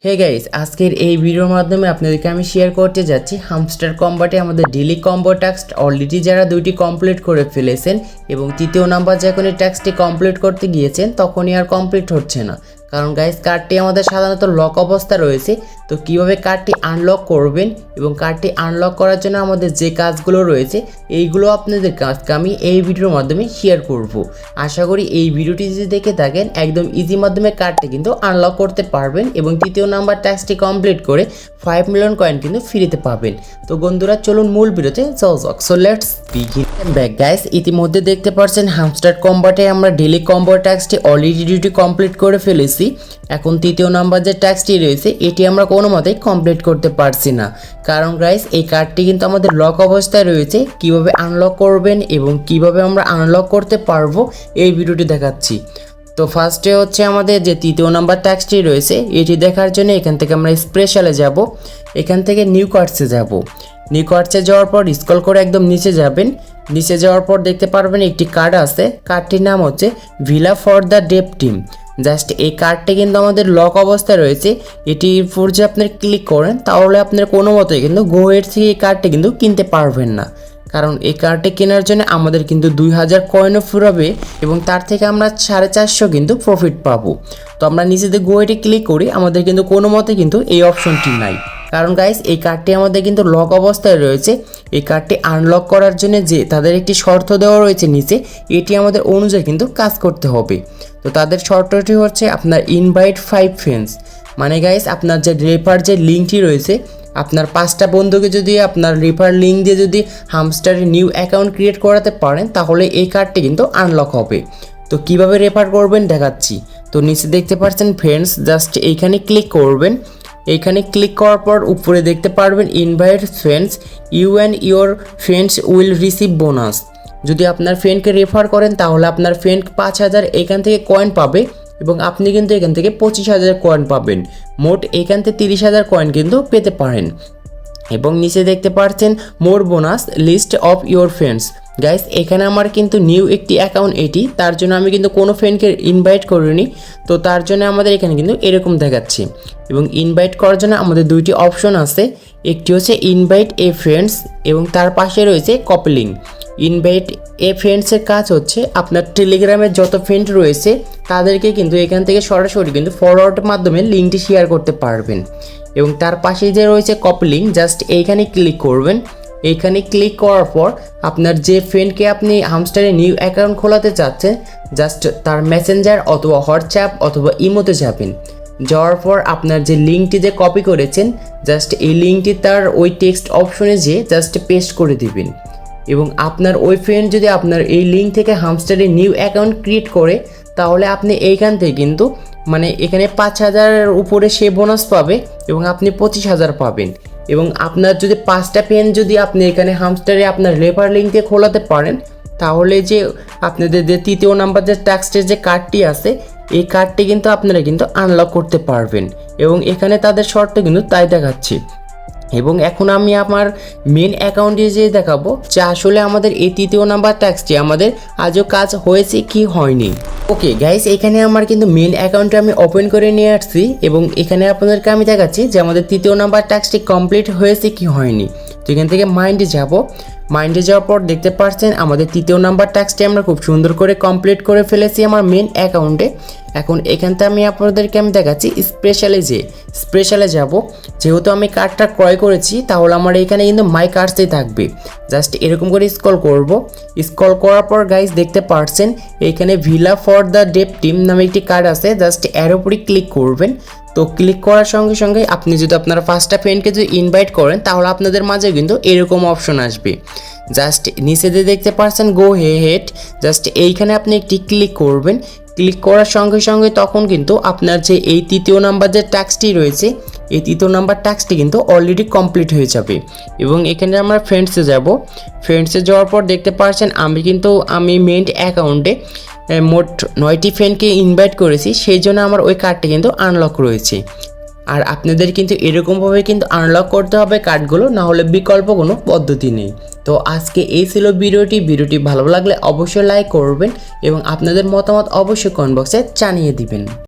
Hey guys, আজকের এই ভিডিওর মাধ্যমে আপনাদেরকে আমি শেয়ার করতে যাচ্ছি হামস্টার কম্বাটে আমাদের ডেইলি কম্বো টাস্ক অলরেডি যারা দুইটি কমপ্লিট করে ফেলেছেন এবং তৃতীয় নাম্বার যখন এই টাস্কটি কমপ্লিট করতে গিয়েছেন তখনই আর কমপ্লিট হচ্ছে না। কারণ গাইস, কার্ডটি আমাদের সাধারণত লক অবস্থা রয়েছে। তো কিভাবে কার্ডটি আনলক করবেন এবং কার্ডটি আনলক করার জন্য আমাদের যে কাজগুলো রয়েছে এইগুলো আপনাদের কাজকে আমি এই ভিডিওর মাধ্যমে শেয়ার করব। আশা করি এই ভিডিওটি যদি দেখে থাকেন একদম ইজি মাধ্যমে কার্ডটি কিন্তু আনলক করতে পারবেন এবং তৃতীয় নাম্বার টাস্কটি কমপ্লিট করে 5 মিলিয়ন কয়েন কিন্তু ফ্রিতে পাবেন। তো বন্ধুরা, চলুন মূল ভিডিওতে যাওয়া যাক। So let's begin back guys. ইতিমধ্যে দেখতে পাচ্ছেন হামস্টার কম্বাটে আমরা ডেইলি কম্বো টাস্কটি অলরেডি ডিউটি কমপ্লিট করে ফেলেছি। এখন তৃতীয় নাম্বার যে টাস্কটি রয়েছে এটি আমরা কোনো মতেই কমপ্লিট করতে পারছি না, কারণ গাইস এই কার্ডটি কিন্তু আমাদের লক অবস্থায় রয়েছে। কিভাবে আনলক করবেন এবং কিভাবে আমরা আনলক করতে পারবো এই ভিডিওটি দেখাচ্ছি। তো ফার্স্টে হচ্ছে আমাদের যে তৃতীয় নাম্বার টাস্কটি রয়েছে এটি দেখার জন্য এখান থেকে আমরা স্পেশালে যাব। এখান থেকে নিউ কার্ডসে যাব। নিউ কার্ডসে যাওয়ার পর স্ক্রল করে একদম নিচে যাবেন। নিচে যাওয়ার পর দেখতে পারবেন একটি কার্ড আছে, কার্ডটির নাম হচ্ছে villa for the deep team. Just এই কার্ডটি কিন্তু আমাদের লক অবস্থায় রয়েছে। এটির উপর যে আপনার ক্লিক করেন তাহলে আপনার কোনো মতোই কিন্তু গোয়ের থেকে এই কার্ডটি কিন্তু কিনতে পারবেন না, কারণ এই কার্ডটি কেনার জন্য আমাদের কিন্তু 2000 কয়েনও ফুরাবে এবং তার থেকে আমরা 450 কিন্তু প্রফিট পাবো। তো আমরা নিচেতে গোয়েটি ক্লিক করি, আমাদের কিন্তু কোনো মতে কিন্তু এই অপশনটি নাই, কারণ গাইস এই কার্ডটি আমাদের কিন্তু লক অবস্থায় রয়েছে। এই কার্ডটি আনলক করার জন্য যে তাদের একটি শর্ত দেওয়া রয়েছে নিচে, এটি আমাদের অনুযায়ী কিন্তু কাজ করতে হবে। তো তাদের শর্তটি হচ্ছে আপনার ইনভাইট 5 ফ্রেন্ডস, মানে গাইস আপনার যে রেফার যে লিঙ্কটি রয়েছে আপনার 5টা বন্ধুকে যদি আপনার রেফার লিঙ্ক দিয়ে যদি হামস্টারের নিউ অ্যাকাউন্ট ক্রিয়েট করাতে পারেন তাহলে এই কার্ডটি কিন্তু আনলক হবে। তো কিভাবে রেফার করবেন দেখাচ্ছি। তো নিচে দেখতে পাচ্ছেন ফ্রেন্ডস, জাস্ট এইখানে ক্লিক করবেন। এইখানে ক্লিক করার পর উপরে দেখতে পারবেন invite friends, you and your friends will receive bonus. যদি আপনার ফ্রেন্ডকে রেফার করেন তাহলে আপনার ফ্রেন্ড 5000 এখান থেকে কয়েন পাবে এবং আপনি কিন্তু এখান থেকে 25,000 কয়েন পাবেন। মোট এখান থেকে 30,000 কয়েন কিন্তু পেতে পারেন। এবং নিচে দেখতে পাচ্ছেন more bonus list of your friends. Guys এখানে আমার কিন্তু নিউ একটি অ্যাকাউন্ট এটি, তার জন্য আমি কিন্তু কোনো ফ্রেন্ডকে ইনভাইট করিনি। তো তার জন্য আমাদের এখানে কিন্তু এরকম দেখাচ্ছে। এবং ইনভাইট করার জন্য আমাদের দুইটি অপশন আছে, একটি হচ্ছে ইনভাইট এ ফ্রেন্ডস এবং তার পাশে রয়েছে কপি লিঙ্ক। ইনভাইট এ ফ্রেন্ডসের কাজ হচ্ছে আপনার টেলিগ্রামের যত ফ্রেন্ড রয়েছে তাদেরকে কিন্তু এখান থেকে সরাসরি কিন্তু ফরওয়ার্ডের মাধ্যমে লিঙ্কটি শেয়ার করতে পারবেন। এবং তার পাশে যে রয়েছে কপি লিঙ্ক, জাস্ট এইখানে ক্লিক করবেন। এইখানে ক্লিক করার পর আপনার যে ফ্রেন্ডকে আপনি হামস্টারে নিউ অ্যাকাউন্ট খোলাতে চাচ্ছেন জাস্ট তার মেসেঞ্জার অথবা হোয়াটসঅ্যাপ অথবা ইমোতে যাবেন। যাওয়ার পর আপনার যে লিঙ্কটি যে কপি করেছেন জাস্ট এই লিঙ্কটি তার ওই টেক্সট অপশনে যেয়ে জাস্ট পেস্ট করে দিবেন। এবং আপনার ওই ফ্রেন্ড যদি আপনার এই লিঙ্ক থেকে হামস্টারে নিউ অ্যাকাউন্ট ক্রিয়েট করে তাহলে আপনি এইখান থেকে কিন্তু মানে এখানে 5000 উপরে সে বোনাস পাবে এবং আপনি 25,000 পাবেন। এবং আপনার যদি 5টা পেন যদি আপনি এখানে হামস্টারে আপনার রেফার লিঙ্ক দিয়ে খোলাতে পারেন তাহলে যে আপনাদের যে তৃতীয় নাম্বার যে টাস্কের যে কার্ডটি আছে এই কার্ডটি কিন্তু আপনারা কিন্তু আনলক করতে পারবেন। এবং এখানে তাদের শর্ত কিন্তু তাই দেখাচ্ছে। এবং এখন আমি আমার মেন অ্যাকাউন্টে যে দেখাবো যে আসলে আমাদের এই তৃতীয় নাম্বার ট্যাক্সটি আমাদের আজও কাজ হয়েছে কি হয়নি। ওকে গাইস, এখানে আমার কিন্তু মেন অ্যাকাউন্টে আমি ওপেন করে নিয়ে আসছি এবং এখানে আপনাদেরকে আমি দেখাচ্ছি যে আমাদের তৃতীয় নাম্বার ট্যাক্সটি কমপ্লিট হয়েছে কি হয়নি। তো এখান থেকে মাইন্ডে যাব। মাইন্ডে যাওয়ার পর দেখতে পাচ্ছেন আমাদের তৃতীয় নাম্বার টাস্কটি আমরা খুব সুন্দর করে কমপ্লিট করে ফেলেছি আমার মেন অ্যাকাউন্টে। এখন এখানতে আমি আপনাদেরকে দেখাচ্ছি স্পেশালে যাব। যেহেতু আমি কার্ডটা ক্রয় করেছি তাহলে আমার এখানে কিন্তু মাই কার্ডসই থাকবে। জাস্ট এরকম করে স্ক্রল করব। স্ক্রল করার পর গাইস দেখতে পাচ্ছেন এইখানে villa for the deep team নামে একটি কার্ড আছে, জাস্ট এর উপরে ক্লিক করবেন। তো ক্লিক করার সঙ্গে সঙ্গে আপনি যদি আপনার 5টা ফ্রেন্ডকে যদি ইনভাইট করেন তাহলে আপনাদের মাঝে কিন্তু এরকম অপশন আসবে। জাস্ট নিচে দিয়ে দেখতে পাচ্ছেন গো হেড, জাস্ট এইখানে আপনি একটি ক্লিক করবেন। ক্লিক করার সঙ্গে সঙ্গে তখন কিন্তু আপনার যে এই তৃতীয় নাম্বার যে টাস্কটি রয়েছে এই তৃতীয় নাম্বার টাস্কটি কিন্তু অলরেডি কমপ্লিট হয়ে যাবে। এবং এখানে আমরা ফ্রেন্ডসে যাব। ফ্রেন্ডসে যাওয়ার পর দেখতে পাচ্ছেন আমি মেন অ্যাকাউন্টে মোট 9টি ফ্রেন্ডকে ইনভাইট করেছি, সেই জন্য আমার ওই কার্ডটি কিন্তু আনলক রয়েছে। আর আপনাদের কিন্তু এরকমভাবে কিন্তু আনলক করতে হবে কার্ডগুলো, না হলে বিকল্প কোনো পদ্ধতি নেই। তো আজকে এই ছিল ভিডিওটি ভালো লাগলে অবশ্যই লাইক করবেন এবং আপনাদের মতামত অবশ্যই কমেন্ট বক্সে জানিয়ে দিবেন।